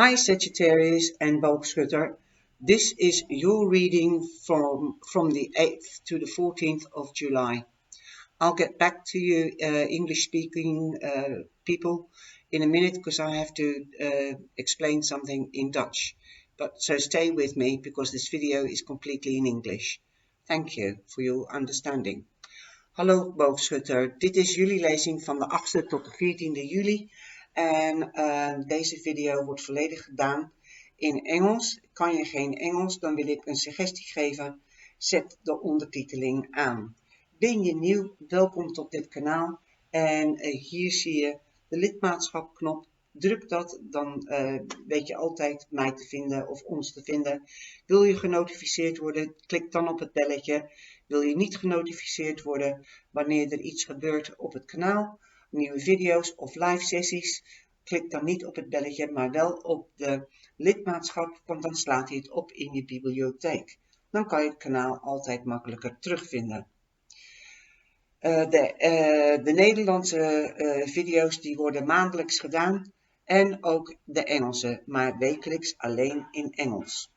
Hi Sagittarius and Boogschutter. This is your reading from the 8th to the 14th of July. I'll get back to you English speaking people in a minute because I have to explain something in Dutch. But so stay with me because this video is completely in English. Thank you for your understanding. Hallo Boogschutter, dit is jullie lezing van de 8e tot de 14e juli en deze video wordt volledig gedaan in Engels. Kan je geen Engels, dan wil ik een suggestie geven, zet de ondertiteling aan. Ben je nieuw, welkom tot dit kanaal en hier zie je de lidmaatschapknop. Druk dat, dan weet je altijd mij te vinden of ons te vinden. Wil je genotificeerd worden, klik dan op het belletje. Wil je niet genotificeerd worden wanneer er iets gebeurt op het kanaal, nieuwe video's of live sessies, klik dan niet op het belletje, maar wel op de lidmaatschap, want dan slaat hij het op in je bibliotheek. Dan kan je het kanaal altijd makkelijker terugvinden. De Nederlandse video's die worden maandelijks gedaan en ook de Engelse, maar wekelijks alleen in Engels.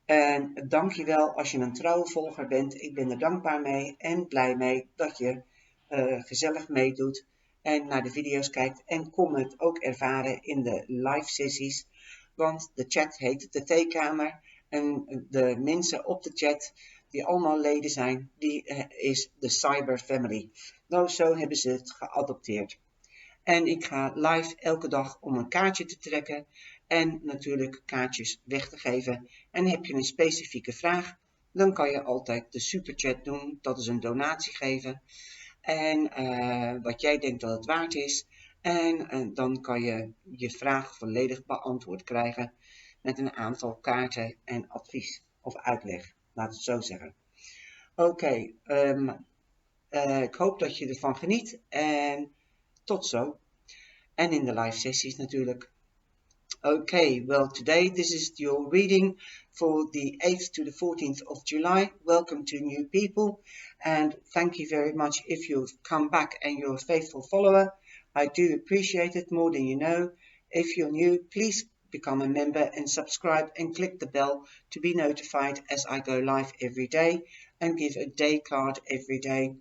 En dankjewel als je een trouwe volger bent. Ik ben er dankbaar mee en blij mee dat je gezellig meedoet en naar de video's kijkt. En kom het ook ervaren in de live sessies, want de chat heet de theekamer en de mensen op de chat die allemaal leden zijn, die is de Cyber Family. Nou, zo hebben ze het geadopteerd. En ik ga live elke dag om een kaartje te trekken en natuurlijk kaartjes weg te geven. En heb je een specifieke vraag, dan kan je altijd de superchat doen, dat is een donatie geven. En wat jij denkt dat het waard is. En dan kan je je vraag volledig beantwoord krijgen met een aantal kaarten en advies of uitleg, laat het zo zeggen. Oké, ik hoop dat je ervan geniet en tot zo. En in de live sessies natuurlijk. Okay, well today this is your reading for the 8th to the 14th of July. Welcome to new people and thank you very much if you've come back and you're a faithful follower. I do appreciate it more than you know. If you're new, please become a member and subscribe and click the bell to be notified as I go live every day and give a day card every day.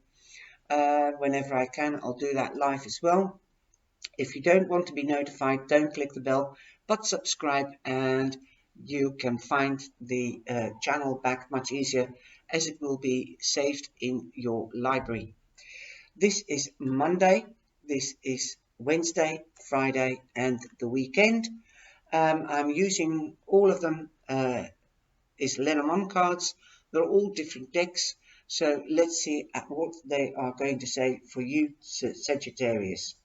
Whenever I can, I'll do that live as well. If you don't want to be notified, don't click the bell, but subscribe and you can find the channel back much easier as it will be saved in your library. This is Monday, this is Wednesday, Friday and the weekend. I'm using all of them is Lenormand cards. They're all different decks. So let's see what they are going to say for you, Sagittarius.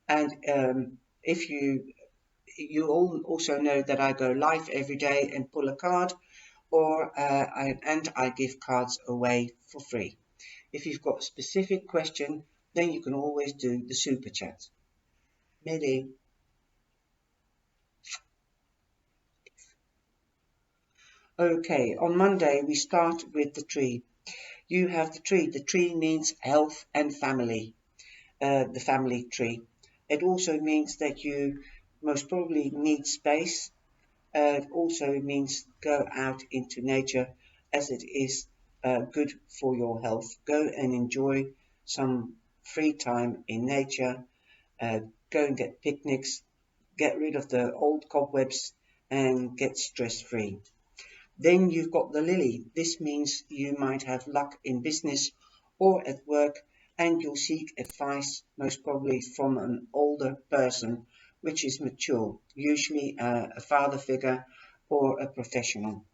And if you all also know that I go live every day and pull a card, or I give cards away for free. If you've got a specific question, then you can always do the super chat. Maybe. Okay, on Monday we start with the tree. You have the tree. The tree means health and family. The family tree. It also means that you most probably need space. It also means go out into nature as it is good for your health. Go and enjoy some free time in nature. Go and get picnics. Get rid of the old cobwebs and get stress-free. Then you've got the lily. This means you might have luck in business or at work, and you'll seek advice most probably from an older person which is mature, usually a father figure or a professional.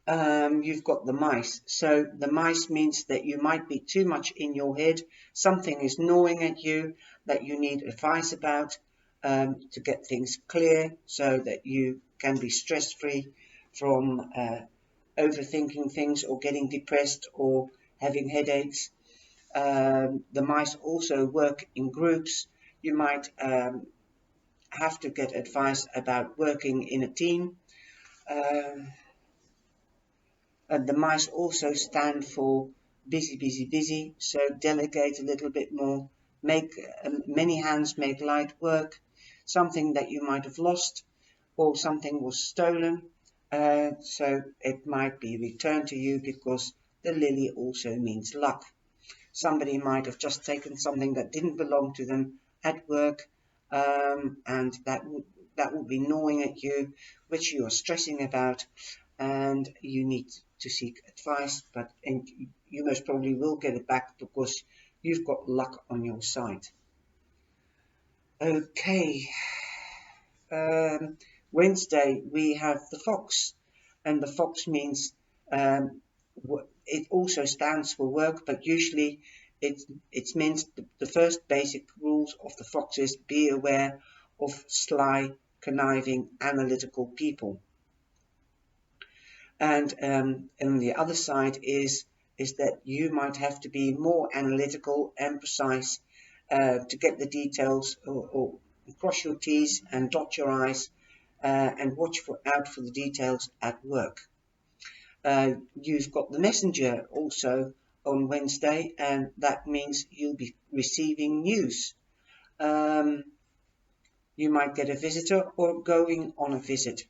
You've got the mice. So the mice means that you might be too much in your head. Something is gnawing at you that you need advice about to get things clear so that you can be stress-free from overthinking things or getting depressed or having headaches. The mice also work in groups. You might have to get advice about working in a team. The mice also stand for busy, busy, busy. So delegate a little bit more. Make many hands make light work. something that you might have lost, or something was stolen, so it might be returned to you, because the lily also means luck. Somebody might have just taken something that didn't belong to them at work, and that would be gnawing at you, which you are stressing about, and you need to seek advice. And you most probably will get it back, because you've got luck on your side. Okay, Wednesday we have the fox, and the fox means, it also stands for work, but usually it's meant the first basic rules of the fox is be aware of sly, conniving, analytical people. And the other side is that you might have to be more analytical and precise, to get the details, or cross your T's and dot your I's, and watch out for the details at work. You've got the messenger also on Wednesday, and that means you'll be receiving news. You might get a visitor or going on a visit.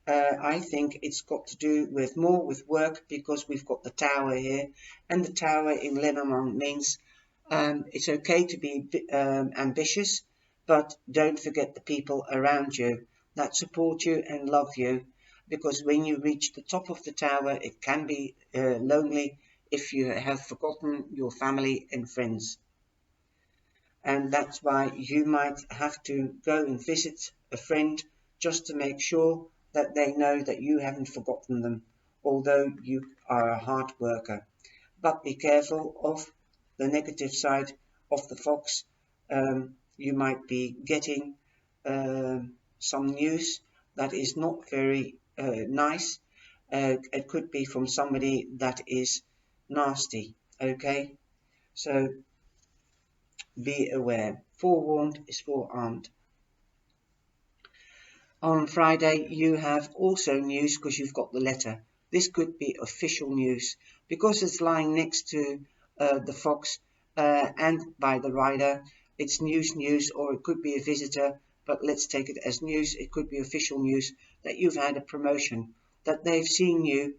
I think it's got to do with more with work, because we've got the tower here, and the tower in Lenormand means, it's okay to be ambitious, but don't forget the people around you that support you and love you, because when you reach the top of the tower, it can be lonely if you have forgotten your family and friends. And that's why you might have to go and visit a friend, just to make sure that they know that you haven't forgotten them, although you are a hard worker. But be careful of the negative side of the fox. You might be getting some news that is not very nice. It could be from somebody that is nasty. Okay, so be aware. Forewarned is forearmed. On Friday you have also news, because you've got the letter. This could be official news, because it's lying next to the fox, and by the rider. It's news, or it could be a visitor, but let's take it as news. It could be official news that you've had a promotion, that they've seen you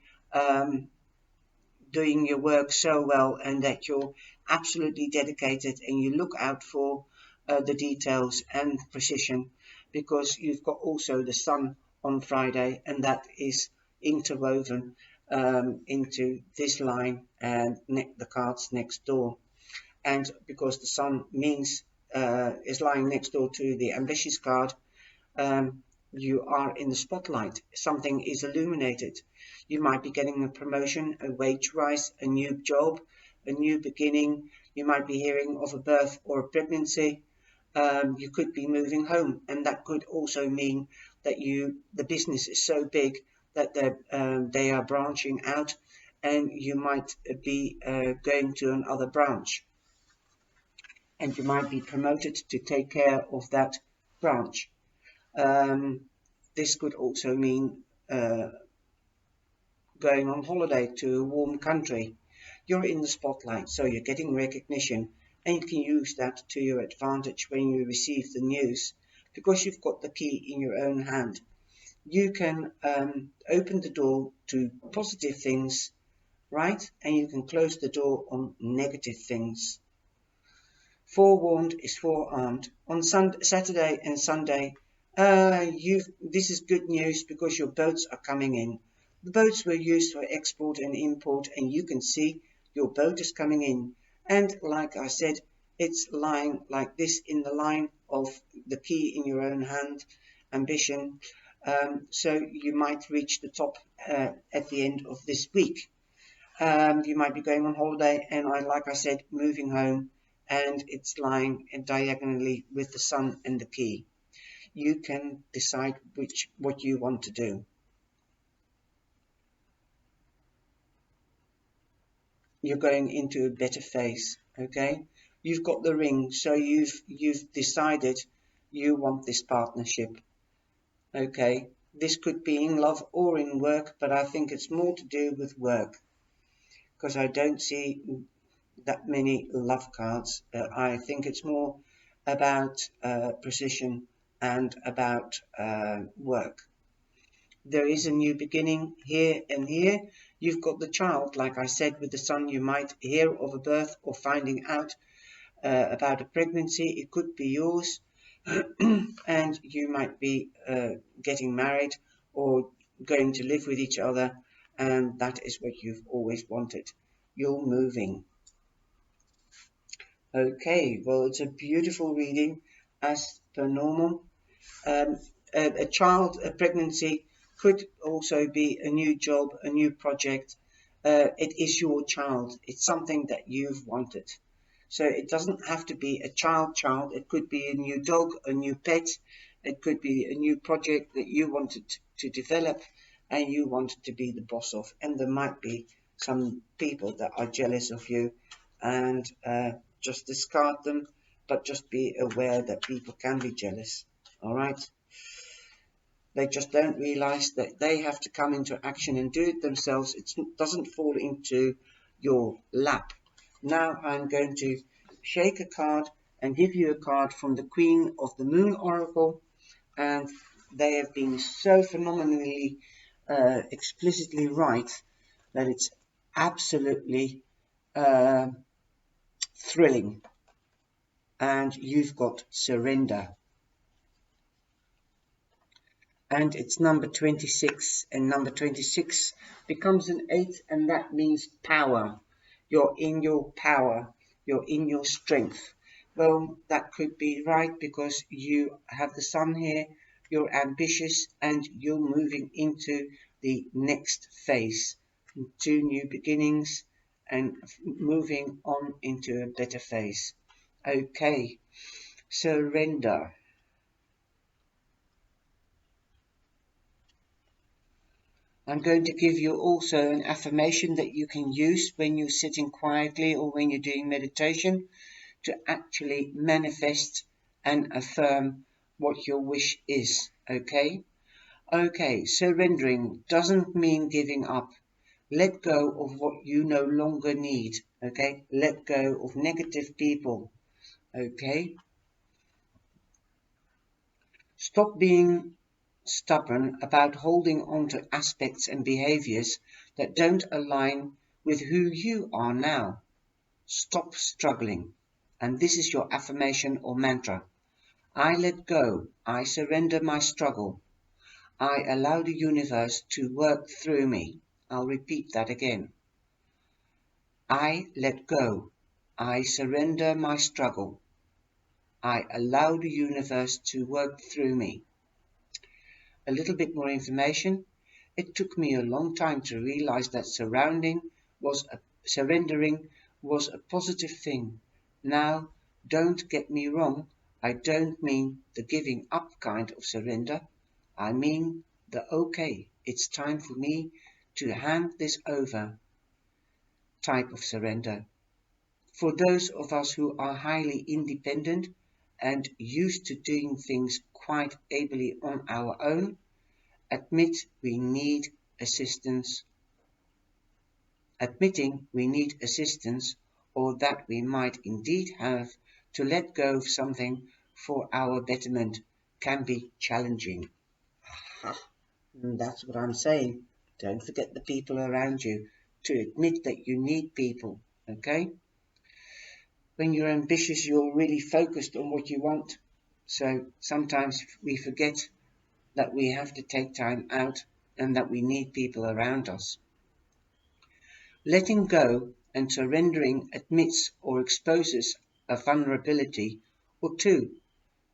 doing your work so well, and that you're absolutely dedicated, and you look out for the details and precision, because you've got also the sun on Friday, and that is interwoven into this line and the cards next door. And because the sun means is lying next door to the ambitious card, you are in the spotlight. Something is illuminated. You might be getting a promotion, a wage rise, a new job, a new beginning. You might be hearing of a birth or a pregnancy. You could be moving home, and that could also mean that the business is so big that they are branching out, and you might be going to another branch, and you might be promoted to take care of that branch. This could also mean going on holiday to a warm country. You're in the spotlight, so you're getting recognition, and you can use that to your advantage when you receive the news, because you've got the key in your own hand. You can open the door to positive things, right? And you can close the door on negative things. Forewarned is forearmed. On Saturday and Sunday, this is good news, because your boats are coming in. The boats were used for export and import, and you can see your boat is coming in. And like I said, it's lying like this in the line of the key in your own hand, ambition. So you might reach the top at the end of this week. You might be going on holiday, and like I said, moving home, and it's lying diagonally with the sun and the key. You can decide what you want to do. You're going into a better phase. Okay, you've got the ring, so you've decided you want this partnership. Okay, this could be in love or in work, but I think it's more to do with work, because I don't see that many love cards. I think it's more about precision and about work. There is a new beginning here and here. You've got the child, like I said, with the sun. You might hear of a birth or finding out about a pregnancy. It could be yours, and you might be getting married or going to live with each other, and that is what you've always wanted. You're moving. Okay, well, it's a beautiful reading as per normal. Um, a pregnancy could also be a new job, a new project. It is your child. It's something that you've wanted. So it doesn't have to be a child. It could be a new dog, a new pet. It could be a new project that you wanted to develop and you wanted to be the boss of. And there might be some people that are jealous of you, and just discard them, but just be aware that people can be jealous. All right. They just don't realize that they have to come into action and do it themselves. It doesn't fall into your lap. Now I'm going to shake a card and give you a card from the Queen of the Moon Oracle, and they have been so phenomenally explicitly right that it's absolutely uh, thrilling. And you've got surrender. And it's number 26, and number 26 becomes an 8, and that means power. You're in your power, you're in your strength. Well, that could be right because you have the sun here, you're ambitious, and you're moving into the next phase, to new beginnings, and moving on into a better phase. Okay, surrender. I'm going to give you also an affirmation that you can use when you're sitting quietly or when you're doing meditation to actually manifest and affirm what your wish is. Okay? Okay, surrendering doesn't mean giving up. Let go of what you no longer need. Okay? Let go of negative people. Okay? Stop being stubborn about holding on to aspects and behaviors that don't align with who you are now. Stop struggling. And this is your affirmation or mantra. I let go. I surrender my struggle. I allow the universe to work through me. I'll repeat that again. I let go. I surrender my struggle. I allow the universe to work through me. A little bit more information. It took me a long time to realize that surrendering was a positive thing. Now, don't get me wrong, I don't mean the giving up kind of surrender. I mean the okay, it's time for me to hand this over type of surrender. For those of us who are highly independent and used to doing things quite ably on our own, admit we need assistance, admitting we need assistance, or that we might indeed have to let go of something for our betterment, can be challenging. That's what I'm saying. Don't forget the people around you, to admit that you need people, okay? When you're ambitious, you're really focused on what you want. So sometimes we forget that we have to take time out and that we need people around us. Letting go and surrendering admits or exposes a vulnerability or two.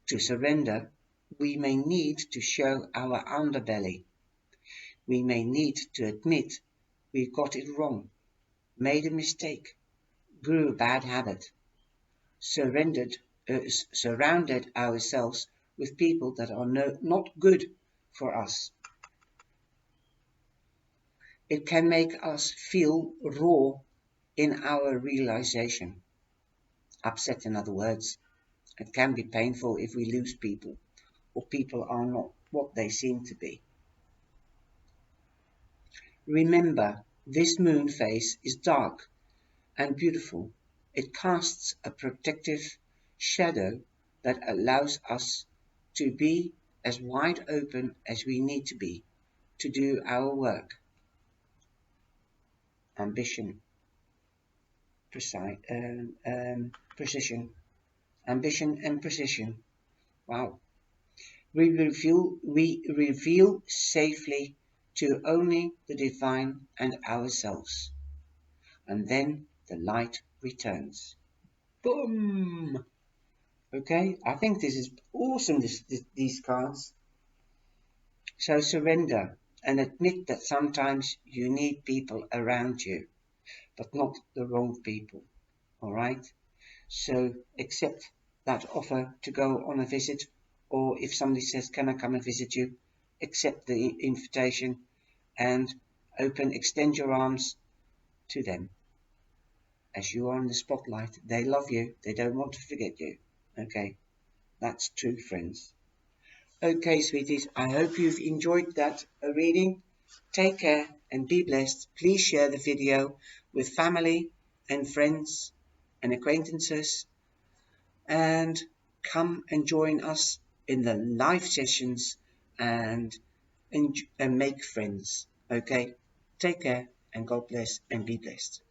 To surrender, we may need to show our underbelly. We may need to admit we got it wrong, made a mistake, grew a bad habit, surrounded ourselves with people that are not good for us. It can make us feel raw in our realization. Upset, in other words. It can be painful if we lose people, or people are not what they seem to be. Remember, this moon phase is dark and beautiful. It casts a protective shadow that allows us to be as wide open as we need to be to do our work. Ambition, precision, ambition and precision. Wow. We reveal safely to only the divine and ourselves, and then the light returns. Boom! Okay, I think this is awesome, these cards. So surrender and admit that sometimes you need people around you, but not the wrong people. Alright? So accept that offer to go on a visit, or if somebody says, can I come and visit you? Accept the invitation and extend your arms to them. As you are in the spotlight, they love you, they don't want to forget you. Okay, that's true, friends. Okay, sweeties, I hope you've enjoyed that reading. Take care and be blessed. Please share the video with family and friends and acquaintances, and come and join us in the live sessions and make friends. Okay, take care and God bless and be blessed.